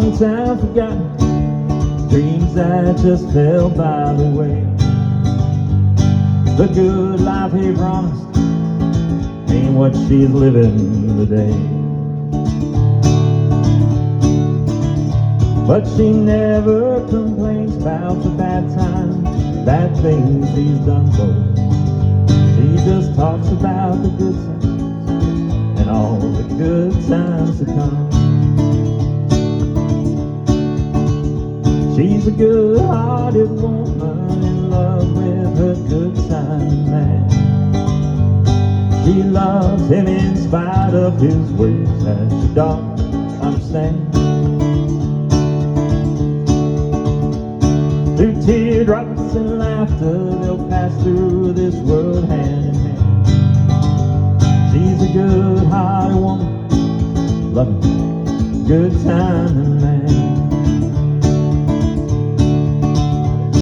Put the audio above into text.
long time forgotten, dreams that just fell by the way. The good life he promised ain't what she's living today. But she never complains about the bad times, bad things he's done for. She just talks about the good times and all the good times to come. She's a good-hearted woman in love with her good-time man. She loves him in spite of his ways that she don't understand. Through teardrops and laughter, they'll pass through this world hand in hand. She's a good-hearted woman, loving good-timing man.